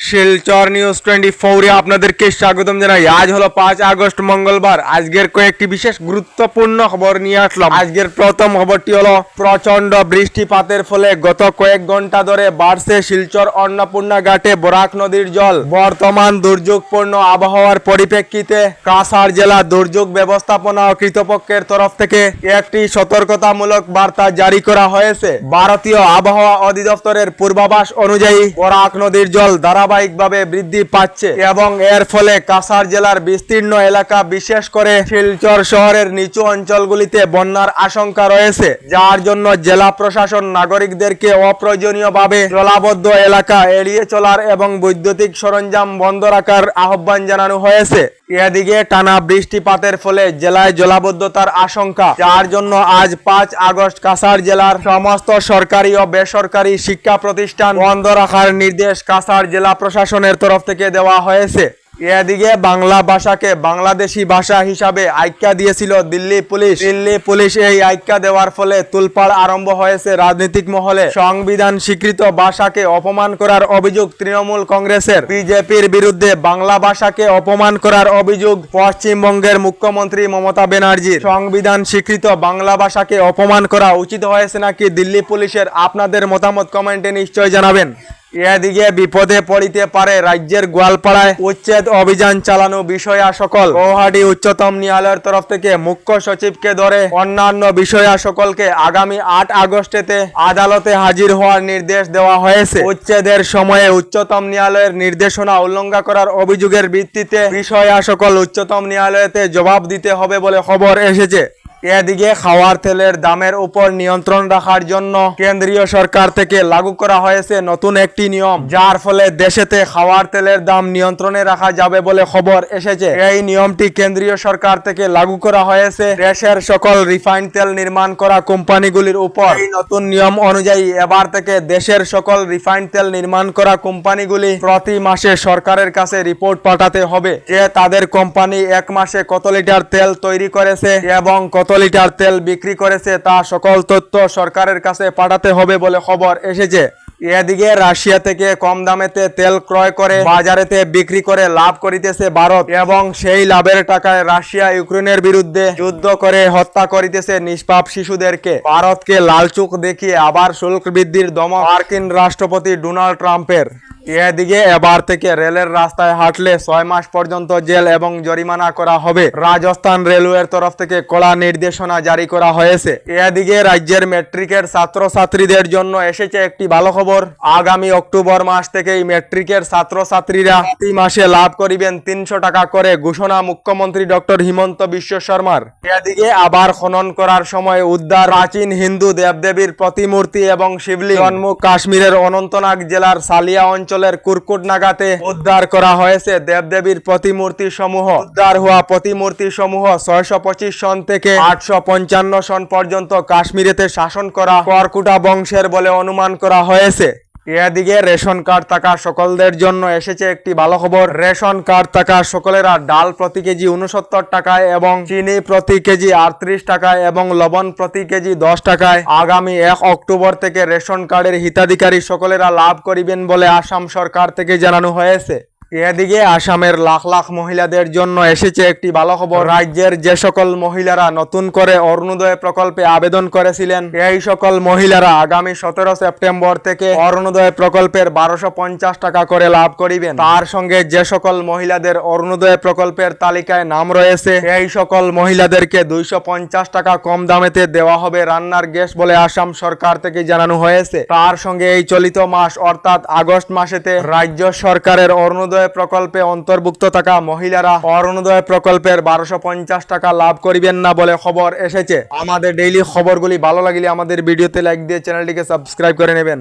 Silchar news 24 আপনাদেরকে স্বাগতম জানাই। আজ হলো 5 আগস্ট মঙ্গলবার। আজকের কয়েকটি বিশেষ গুরুত্বপূর্ণ খবর নিয়ে আসলাম। আজকের প্রথম খবরটি হলো প্রচন্ড বৃষ্টিপাতের ফলে গত কয়েক ঘন্টা ধরে বাড়ছে শিলচর অন্নপূর্ণা ঘাটে বরাক নদীর জল। বর্তমান দুর্যোগপূর্ণ আবহাওয়ার পরিপ্রেক্ষিতে কাছাড় জেলা দুর্যোগ ব্যবস্থাপনা ও কর্তৃপক্ষের তরফ থেকে একটি সতর্কতামূলক বার্তা জারি করা হয়েছে। ভারতীয় আবহাওয়া অধিদপ্তরের পূর্বাভাস অনুযায়ী বরাক নদীর জল ধারাবাহিকভাবে বৃদ্ধি পাচ্ছে এবং এর ফলে কাছাড় জেলার বিস্তীর্ণ এলাকা বিশেষ করে শিলচর শহরের নিচু অঞ্চলগুলিতে বন্যার আশঙ্কা রয়েছে, যার জন্য জেলা প্রশাসন নাগরিকদেরকে অপ্রয়োজনীয়ভাবে জলাবদ্ধ এলাকা এড়িয়ে চলার এবং বৈদ্যুতিক সরঞ্জাম বন্ধ রাখার আহ্বান জানানো হয়েছে। এদিকে টানা বৃষ্টিপাতের ফলে জেলায় জলাবদ্ধতার আশঙ্কা, যার জন্য আজ 5 আগস্ট কাছাড় জেলার সমস্ত সরকারি ও বেসরকারি শিক্ষা প্রতিষ্ঠান বন্ধ রাখার নির্দেশ কাছাড় জেলা প্রশাসনের তরফ থেকে দেওয়া হয়েছে। এদিকে বাংলা ভাষাকে বাংলাদেশি ভাষা হিসাবে আখ্যা দিয়েছিল দিল্লি পুলিশ এই আখ্যা দেওয়ার ফলে তোলপাড় আরম্ভ হয়েছে রাজনৈতিক মহলে। সংবিধান স্বীকৃত ভাষাকে অপমান করার অভিযোগ তৃণমূল কংগ্রেসের। বিজেপির বিরুদ্ধে বাংলা ভাষাকে অপমান করার অভিযোগ পশ্চিমবঙ্গের মুখ্যমন্ত্রী মমতা ব্যানার্জির। সংবিধান স্বীকৃত বাংলা ভাষাকে অপমান করা উচিত হয়েছে নাকি দিল্লি পুলিশের? আপনাদের মতামত কমেন্টে নিশ্চয় জানাবেন। এদিকে বিপদে পড়িতে পারে রাজ্যের গোয়ালপাড়ায় উচ্ছেদ অভিযান চালানো বিষয়া সকল। গৌহাটি উচ্চতম ন্যায়ালয়ের তরফ থেকে মুখ্য সচিবকে ধরে অন্যান্য বিষয়া সকলকে আগামী 8 আগস্টেতে আদালতে হাজির হওয়ার নির্দেশ দেওয়া হয়েছে। উচ্ছেদের সময়ে উচ্চতম ন্যায়ালয়ের নির্দেশনা উল্লঙ্ঘন করার অভিযোগের ভিত্তিতে বিষয়া সকল উচ্চতম ন্যায়ালয়তে জবাব দিতে হবে বলে খবর এসেছে। এদিকে খাওয়ার তেলের দামের উপর নিয়ন্ত্রণ রাখার জন্য কেন্দ্রীয় সরকার থেকে লাগু করা হয়েছে নতুন একটি নিয়ম, যার ফলে দেশেতে খাওয়ার তেলের দাম নিয়ন্ত্রণে রাখা যাবে বলে খবর এসেছে। এই নিয়মটি কেন্দ্রীয় সরকার থেকে লাগু করা হয়েছে দেশের সকল রিফাইন্ড তেল নির্মাণ করা কোম্পানিগুলির উপর। এই নতুন নিয়ম অনুযায়ী এবার থেকে দেশের সকল রিফাইন্ড তেল নির্মাণ করা কোম্পানিগুলি প্রতি মাসে সরকারের কাছে রিপোর্ট পাঠাতে হবে যে তাদের কোম্পানি এক মাসে কত লিটার তেল তৈরি করেছে এবং কত লিটার তেল বিক্রি করেছে তা সকল তথ্য সরকারের কাছে পাঠাতে হবে বলে খবর এসেছে। এদিকে রাশিয়া থেকে কম দামেতে তেল ক্রয় করে বাজারেতে বিক্রি করে লাভ করিতেছে ভারত এবং সেই লাভের টাকায় রাশিয়া ইউক্রেনের বিরুদ্ধে যুদ্ধ করে হত্যা করিতেছে নিষ্পাপ শিশুদেরকে। ভারতকে লাল চোখ দেখিয়ে আবার শুল্ক বৃদ্ধির ধমক মার্কিন রাষ্ট্রপতি ডোনাল্ড ট্রাম্পের। এদিকে এবার থেকে রেলের রাস্তায় হাঁটলে 6 মাস পর্যন্ত জেল এবং জরিমানা করা হবে। রাজস্থান রেলওয়ের তরফ থেকে কড়া নির্দেশনা জারি করা হয়েছে। এদিকে রাজ্যের মেট্রিকের ছাত্রছাত্রীদের জন্য এসেছে একটি ভালো খবর। আগামী অক্টোবর মাস থেকেই মেট্রিকের ছাত্রছাত্রীরা প্রতি মাসে লাভ করিবেন 300 টাকা করে, ঘোষণা মুখ্যমন্ত্রী ডক্টর হিমন্ত বিশ্ব শর্মার। এদিকে আবার খনন করার সময় উদ্ধার প্রাচীন হিন্দু দেবদেবীর প্রতিমূর্তি এবং শিবলিঙ্গ। জম্মু কাশ্মীরের অনন্তনাগ জেলার সালিয়া অঞ্চল কুরকুট নাগাতে উদ্ধার করা হয়েছে দেবদেবীর প্রতিমূর্তি সমূহ। উদ্ধার হওয়া প্রতিমূর্তি সমূহ 625 সন থেকে 855 সন পর্যন্ত কাশ্মীরেতে শাসন করা কর্কুটা বংশের বলে অনুমান করা হয়েছে। এদিকে রেশন কার্ড থাকা সকলদের জন্য এসেছে একটি ভালো খবর। রেশন কার্ড থাকা সকলেরা ডাল প্রতি কেজি 69 টাকায় এবং চিনি প্রতি কেজি 38 টাকায় এবং লবণ প্রতি কেজি 10 টাকায় আগামী 1 অক্টোবর থেকে রেশন কার্ডের হিতাধিকারী সকলেরা লাভ করিবেন বলে আসাম সরকার থেকে জানানো হয়েছে। এদিকে আসামের লাখ লাখ মহিলাদের জন্য এসেছে একটি ভালো খবর। রাজ্যের যে সকল মহিলারা নতুন করে অরুণোদয় প্রকল্পে আবেদন করেছিলেন, এই সকল মহিলারা আগামী 17 সেপ্টেম্বর থেকে অরুণোদয় প্রকল্পের 1250 টাকা করে লাভ করিবেন। তার সঙ্গে যে সকল মহিলাদের অরুণোদয় প্রকল্পের তালিকায় নাম রয়েছে, এই সকল মহিলাদেরকে 250 টাকা কম দামেতে দেওয়া হবে রান্নার গ্যাস বলে আসাম সরকার থেকে জানানো হয়েছে। তার সঙ্গে এই চলিত মাস অর্থাৎ আগস্ট মাসেতে রাজ্য সরকারের অরুণোদয় প্রকল্পে অন্তর্ভুক্ত থাকা মহিলারা অরুণোদয় প্রকল্পের 1250 টাকা লাভ করিবেন না বলে খবর এসেছে। আমাদের ডেইলি খবরগুলি ভালো লাগলে আমাদের ভিডিওতে লাইক দিয়ে চ্যানেলটিকে সাবস্ক্রাইব করে নেবেন।